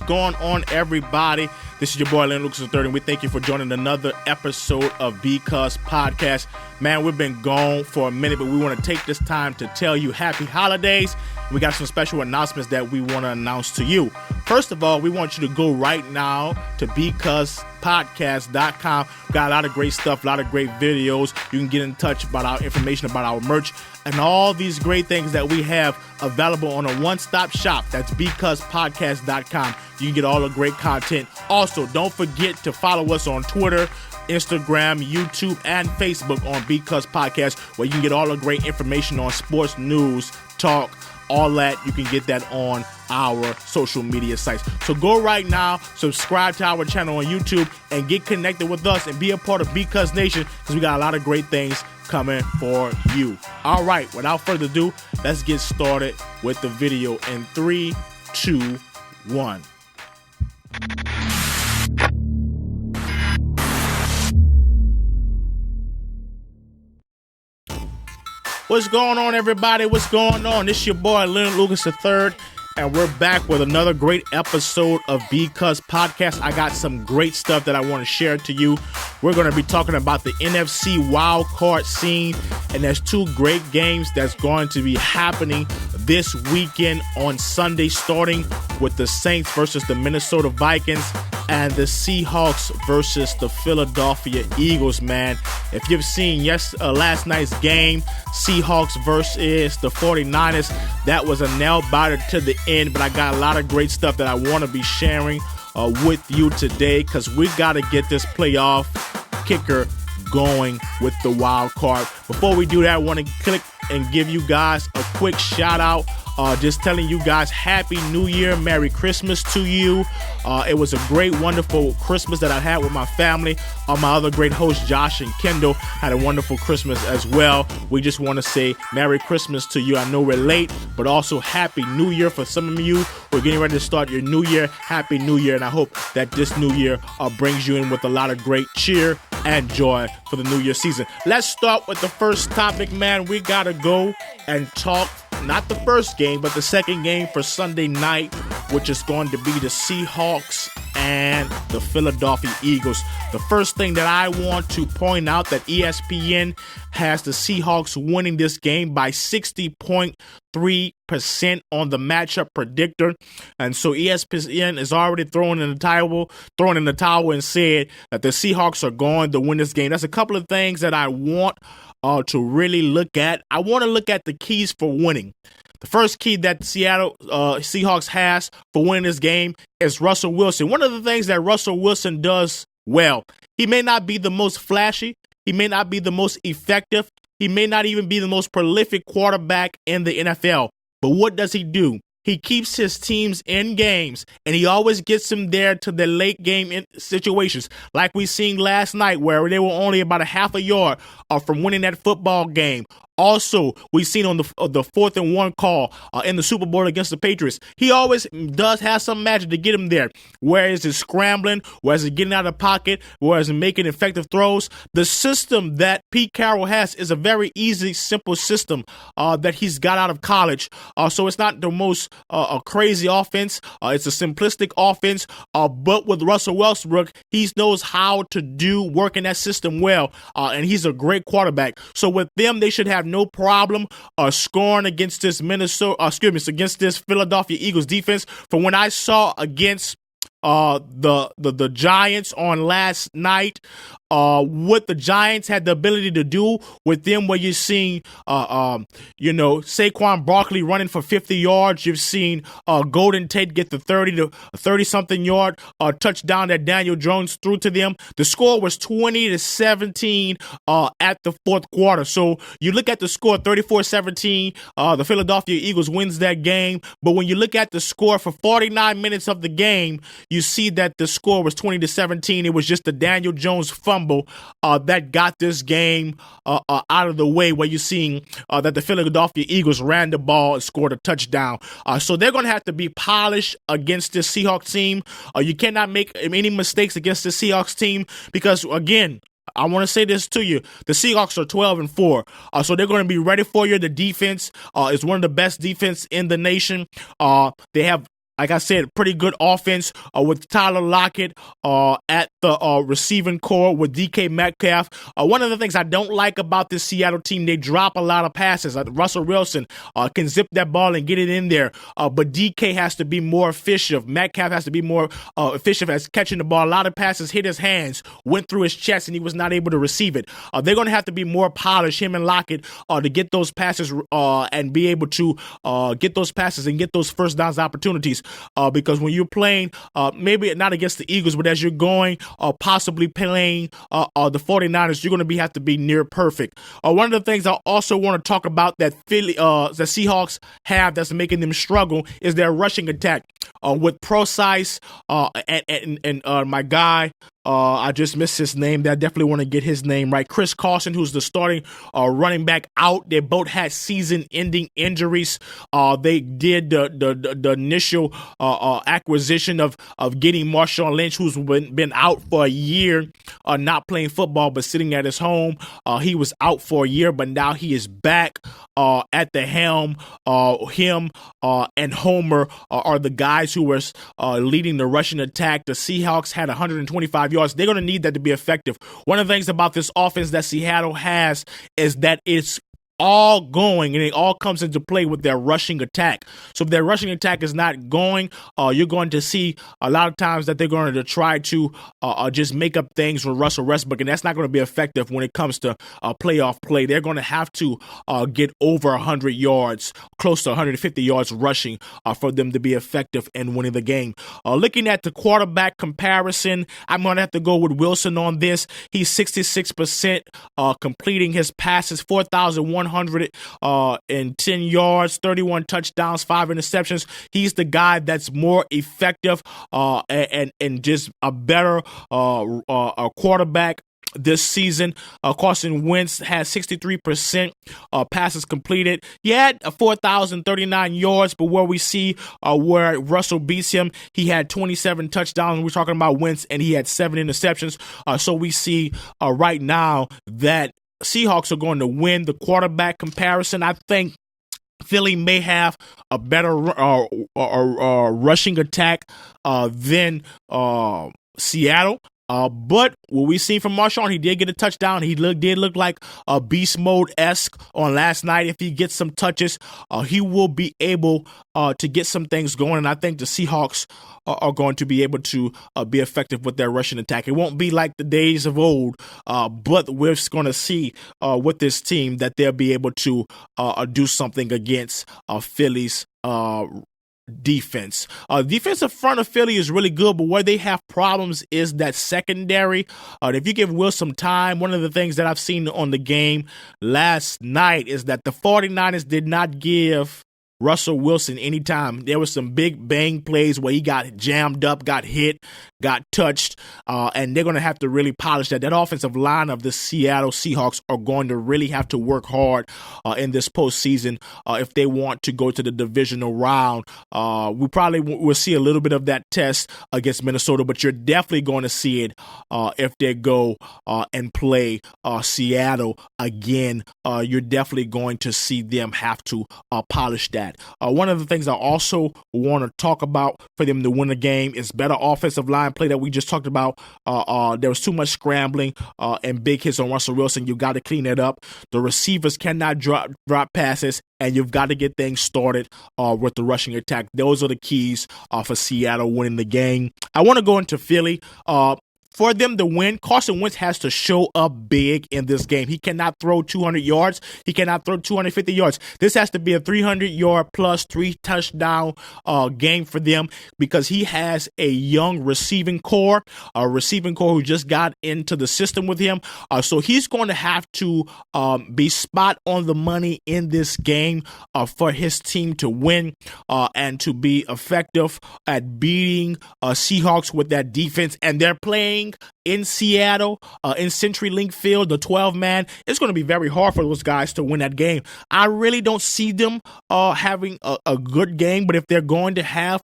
going on, everybody? This is your boy, Leonard III, and we thank you for joining another episode of Because Podcast. Man, we've been gone for a minute, but we want to take this time to tell you happy holidays. We got some special announcements that we want to announce to you. First of all, we want you to go right now to BecausePodcast.com. Got a lot of great stuff, a lot of great videos. You can get in touch about our information, about our merch, and all these great things that we have available on a one-stop shop. That's BecausePodcast.com. You can get all the great content. Also, don't forget to follow us on Twitter, Instagram, YouTube, and Facebook on Because Podcast, where you can get all the great information on sports, news, talk, all that. You can get that on our social media sites. So go right now, subscribe to our channel on YouTube, and get connected with us and be a part of Because Nation, because we got a lot of great things coming for you. All right, without further ado, let's get started with the video in 3, 2, 1. What's going on, everybody? What's going on? This is your boy, Leonard III, and we're back with another great episode of Because Podcast. I got some great stuff that I want to share to you. We're going to be talking about the NFC wild card scene, and there's two great games that's going to be happening this weekend on Sunday, starting with the Saints versus the Minnesota Vikings and the Seahawks versus the Philadelphia Eagles, man. If you've seen last night's game, Seahawks versus the 49ers, that was a nail-biter to the end, but I got a lot of great stuff that I want to be sharing with you today, because we got to get this playoff kicker going with the wild card. Before we do that, I want to click and give you guys a quick shout out. Just telling you guys Happy New Year, Merry Christmas to you. It was a great, wonderful Christmas that I had with my family. My other great hosts, Josh and Kendall, had a wonderful Christmas as well. We just want to say Merry Christmas to you. I know we're late, but also Happy New Year for some of you. We're getting ready to start your new year. Happy New Year, and I hope that this new year brings you in with a lot of great cheer and joy for the new year season. Let's start with the first topic, man. We got to go and talk not the first game, but the second game for Sunday night, which is going to be the Seahawks and the Philadelphia Eagles. The first thing that I want to point out, that ESPN has the Seahawks winning this game by 60.3% on the matchup predictor. And so ESPN is already throwing in the towel and said that the Seahawks are going to win this game. That's a couple of things that I want to really look at. I want to look at the keys for winning. The first key that the Seattle Seahawks has for winning this game is Russell Wilson. One of the things that Russell Wilson does well, he may not be the most flashy, he may not be the most effective, he may not even be the most prolific quarterback in the NFL, but what does he do? He keeps his teams in games, and he always gets them there to the late game situations, like we seen last night, where they were only about a half a yard from winning that football game. Also, we've seen on the 4th and 1 call in the Super Bowl against the Patriots. He always does have some magic to get him there. Where is it scrambling? Where is it getting out of the pocket? Where is it making effective throws? The system that Pete Carroll has is a very easy, simple system that he's got out of college. So it's not the most crazy offense. It's a simplistic offense. But with Russell Westbrook, he knows how to work in that system well. And he's a great quarterback. So with them, they should have no problem scoring against this against this Philadelphia Eagles defense. From when I saw against the Giants on last night, what the Giants had the ability to do with them, where you're seeing, Saquon Barkley running for 50 yards. You've seen Golden Tate get the 30-something yard touchdown that Daniel Jones threw to them. The score was 20-17 at the fourth quarter. So you look at the score, 34-17. The Philadelphia Eagles wins that game. But when you look at the score for 49 minutes of the game, you see that the score was 20-17. It was just the Daniel Jones fumble that got this game out of the way, where you're seeing that the Philadelphia Eagles ran the ball and scored a touchdown. So they're going to have to be polished against this Seahawks team. You cannot make any mistakes against this Seahawks team, because, again, I want to say this to you. The Seahawks are 12-4. So they're going to be ready for you. The defense is one of the best defense in the nation. They have like I said, pretty good offense with Tyler Lockett at the receiving core with DK Metcalf. One of the things I don't like about this Seattle team, they drop a lot of passes. Russell Wilson can zip that ball and get it in there, but DK has to be more efficient. Metcalf has to be more efficient as catching the ball. A lot of passes hit his hands, went through his chest, and he was not able to receive it. They're going to have to be more polished, him and Lockett, to get those passes and be able to get those passes and get those first downs opportunities. Because when you're playing, maybe not against the Eagles, but as you're going, possibly playing the 49ers, you're going to have to be near perfect. One of the things I also want to talk about that the Seahawks have that's making them struggle is their rushing attack. With Procise and my guy, I just missed his name. I definitely want to get his name right. Chris Carson, who's the starting running back, out. They both had season-ending injuries. They did the initial acquisition of getting Marshawn Lynch, who's been out for a year, not playing football but sitting at his home. He was out for a year, but now he is back at the helm. Him and Homer are the guys who were leading the rushing attack. The Seahawks had 125 yards. They're going to need that to be effective. One of the things about this offense that Seattle has is that it's all going, and it all comes into play with their rushing attack. So if their rushing attack is not going, you're going to see a lot of times that they're going to try to just make up things with Russell Westbrook, and that's not going to be effective when it comes to playoff play. They're going to have to get over 100 yards, close to 150 yards rushing for them to be effective in winning the game. Looking at the quarterback comparison, I'm going to have to go with Wilson on this. He's 66% completing his passes, 4,110 yards, 31 touchdowns, 5 interceptions. He's the guy that's more effective and just a better quarterback this season. Carson Wentz has 63% passes completed. He had 4,039 yards, but where we see where Russell beats him, he had 27 touchdowns. We're talking about Wentz, and he had 7 interceptions. So we see right now that Seahawks are going to win the quarterback comparison. I think Philly may have a better rushing attack than Seattle. But what we seen from Marshawn, he did get a touchdown. He did look like a beast mode-esque on last night. If he gets some touches, he will be able to get some things going. And I think the Seahawks are going to be able to be effective with their rushing attack. It won't be like the days of old, but we're going to see with this team that they'll be able to do something against Philly's defense. Defensive front of Philly is really good, but where they have problems is that secondary. If you give Will some time, one of the things that I've seen on the game last night is that the 49ers did not give Russell Wilson anytime. There was some big bang plays where he got jammed up, got hit, got touched, and they're going to have to really polish that. That offensive line of the Seattle Seahawks are going to really have to work hard in this postseason if they want to go to the divisional round. We probably will see a little bit of that test against Minnesota, but you're definitely going to see it if they go and play Seattle again. You're definitely going to see them have to polish that. One of the things I also want to talk about for them to win the game is better offensive line play that we just talked about. There was too much scrambling and big hits on Russell Wilson. You got to clean it up. The receivers cannot drop passes, and you've got to get things started with the rushing attack. Those are the keys for Seattle winning the game. I want to go into Philly. For them to win, Carson Wentz has to show up big in this game. He cannot throw 200 yards. He cannot throw 250 yards. This has to be a 300-yard plus 3-touchdown game for them because he has a young receiving core who just got into the system with him. So he's going to have to be spot on the money in this game for his team to win and to be effective at beating Seahawks with that defense. And they're playing in Seattle, in CenturyLink Field, the 12-man. It's going to be very hard for those guys to win that game. I really don't see them having a good game, but if they're going to have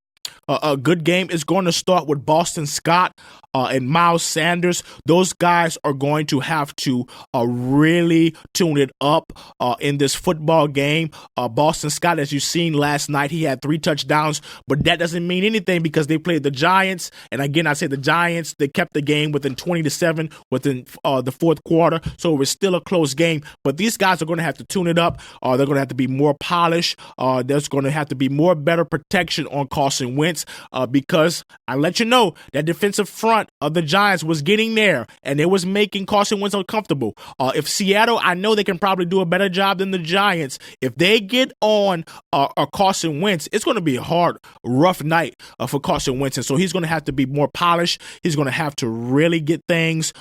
a good game. It's going to start with Boston Scott and Miles Sanders. Those guys are going to have to really tune it up in this football game. Boston Scott, as you've seen last night, he had 3 touchdowns, but that doesn't mean anything because they played the Giants. And again, I say the Giants, they kept the game within 20-7 within the fourth quarter, so it was still a close game. But these guys are going to have to tune it up. They're going to have to be more polished. There's going to have to be more better protection on Carson Wentz because I let you know that defensive front of the Giants was getting there, and it was making Carson Wentz uncomfortable. If Seattle, I know they can probably do a better job than the Giants. If they get on Carson Wentz, it's going to be a hard, rough night for Carson Wentz, and so he's going to have to be more polished. He's going to have to really get things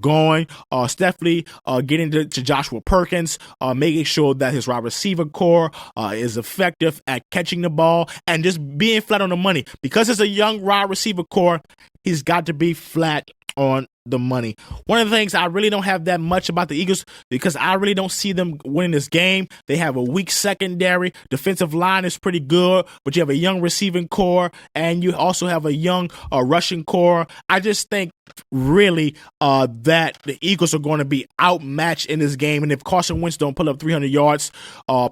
going. Stephanie getting to Joshua Perkins, making sure that his wide receiver core is effective at catching the ball and just being flat on the money. Because it's a young wide receiver core, he's got to be flat on the money. One of the things I really don't have that much about the Eagles because I really don't see them winning this game. They have a weak secondary. Defensive line is pretty good, but you have a young receiving core and you also have a young rushing core. I just think really that the Eagles are going to be outmatched in this game. And if Carson Wentz don't pull up 300 yards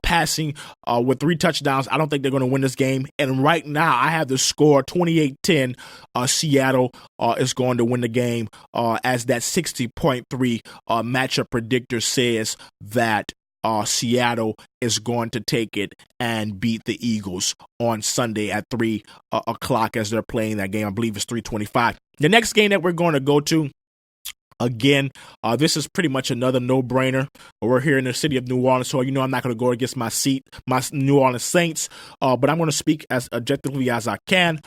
passing with 3 touchdowns, I don't think they're going to win this game. And right now I have the score 28-10. Seattle is going to win the game as that 60.3 matchup predictor says that Seattle is going to take it and beat the Eagles on Sunday at 3 o'clock as they're playing that game. I believe it's 3:25. The next game that we're going to go to, again, this is pretty much another no-brainer. We're here in the city of New Orleans, so I'm not going to go against my New Orleans Saints, but I'm going to speak as objectively as I can.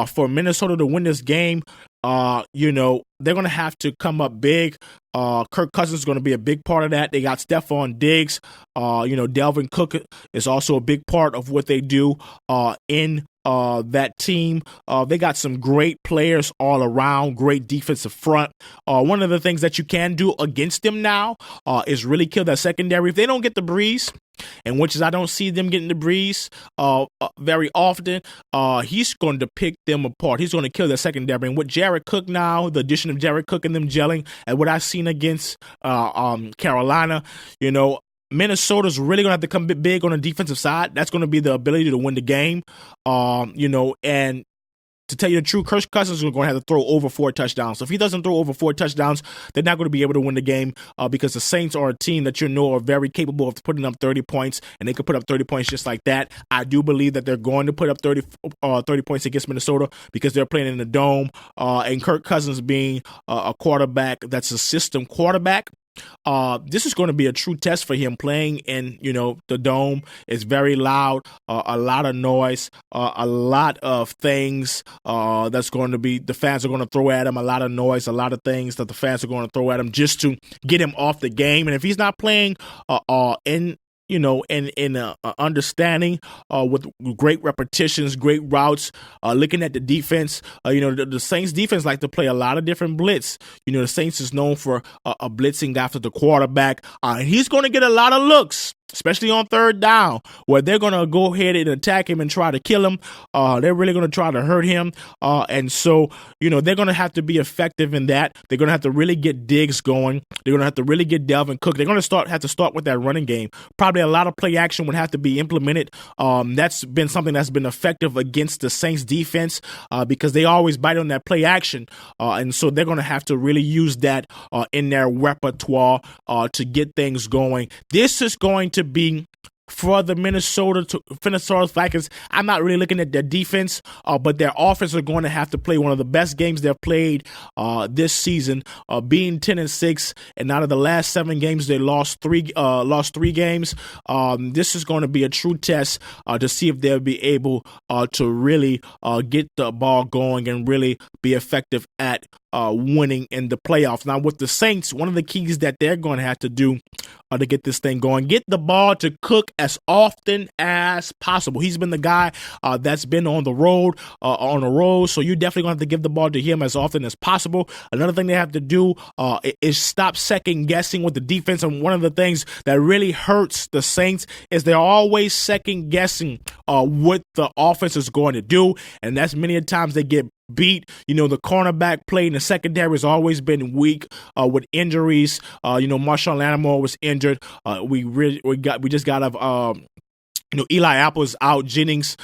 For Minnesota to win this game, they're going to have to come up big. Kirk Cousins is going to be a big part of that. They got Stephon Diggs. Delvin Cook is also a big part of what they do in that team. They got some great players all around, great defensive front. One of the things that you can do against them now is really kill that secondary. If they don't get the breeze, and which is I don't see them getting the breeze very often, he's going to pick them apart. He's going to kill their secondary. And with Jared Cook now, the addition of Jared Cook and them gelling, and what I've seen against Carolina, Minnesota's really going to have to come big on the defensive side. That's going to be the ability to win the game, and to tell you the truth, Kirk Cousins is going to have to throw over 4 touchdowns. So if he doesn't throw over 4 touchdowns, they're not going to be able to win the game because the Saints are a team that are very capable of putting up 30 points, and they could put up 30 points just like that. I do believe that they're going to put up 30 points against Minnesota because they're playing in the Dome, and Kirk Cousins being a quarterback that's a system quarterback. This is going to be a true test for him playing in, the Dome. It's very loud, a lot of noise, a lot of things that's going to be, the fans are going to throw at him, a lot of noise, a lot of things that the fans are going to throw at him just to get him off the game. And if he's not playing in understanding with great repetitions, great routes, looking at the defense. The Saints defense like to play a lot of different blitz. The Saints is known for blitzing after the quarterback, and he's going to get a lot of looks, especially on third down, where they're going to go ahead and attack him and try to kill him. They're really going to try to hurt him. And so, they're going to have to be effective in that. They're going to have to really get Diggs going. They're going to have to really get Delvin Cook. They're going to have to start with that running game. Probably a lot of play action would have to be implemented. That's been something that's been effective against the Saints defense because they always bite on that play action. And so they're going to have to really use that in their repertoire to get things going. This is going to be for the Minnesota Vikings. I'm not really looking at their defense, but their offense are going to have to play one of the best games they've played this season, being 10-6, and out of the last 7 games, they lost three games. This is going to be a true test to see if they'll be able to really get the ball going and really be effective at winning in the playoffs. Now, with the Saints, one of the keys that they're going to have to do to get this thing going, get the ball to Cook as often as possible. He's been the guy that's been on the road, so you're definitely going to have to give the ball to him as often as possible. Another thing they have to do is stop second guessing with the defense. And one of the things that really hurts the Saints is they're always second guessing what the offense is going to do, and that's many times they get beat. The cornerback play in the secondary has always been weak with injuries. Marshawn Lattimore was injured. We just got Eli Apple is out. Jennings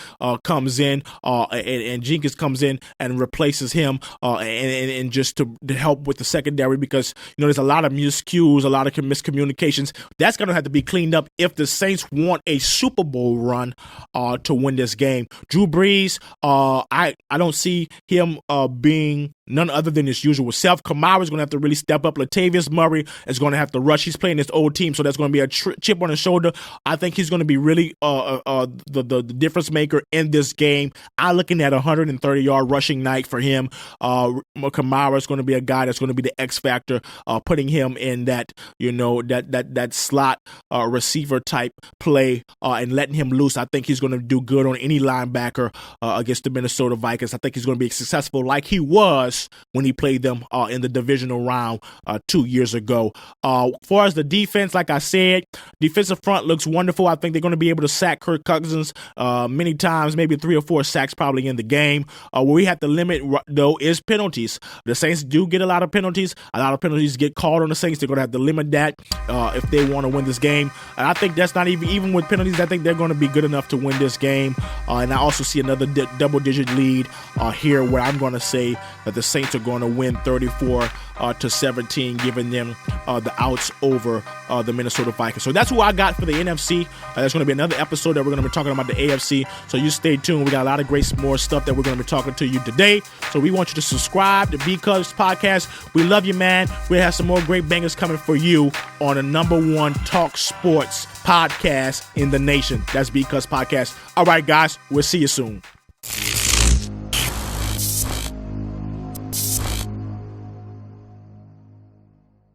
comes in, and Jenkins comes in and replaces him, and just to help with the secondary, because there's a lot of miscues, a lot of miscommunications. That's going to have to be cleaned up if the Saints want a Super Bowl run to win this game. Drew Brees, I don't see him being none other than his usual self. Kamara is going to have to really step up. Latavius Murray is going to have to rush. He's playing his old team, so that's going to be a chip on his shoulder. I think he's going to be really the difference maker in this game. I'm looking at a 130-yard rushing night for him. Kamara is going to be a guy that's going to be the X factor, putting him in that that slot receiver type play and letting him loose. I think he's going to do good on any linebacker against the Minnesota Vikings. I think he's going to be successful like he was when he played them in the divisional round 2 years ago. As far as the defense, like I said, defensive front looks wonderful. I think they're going to be able to sack Kirk Cousins many times, maybe 3 or 4 sacks probably in the game. Where we have to limit, though, is penalties. The Saints do get a lot of penalties. A lot of penalties get called on the Saints. They're going to have to limit that if they want to win this game. And I think that's not even with penalties, I think they're going to be good enough to win this game. And I also see another double-digit lead here, where I'm going to say that the Saints are going to win 34-17, giving them the outs over the Minnesota Vikings. So that's who I got for the NFC. There's going to be another episode that we're going to be talking about the AFC. So you stay tuned. We got a lot of great more stuff that we're going to be talking to you today. So we want you to subscribe to Because Podcast. We love you, man. We have some more great bangers coming for you on the #1 talk sports podcast in the nation. That's Because Podcast. All right, guys. We'll see you soon.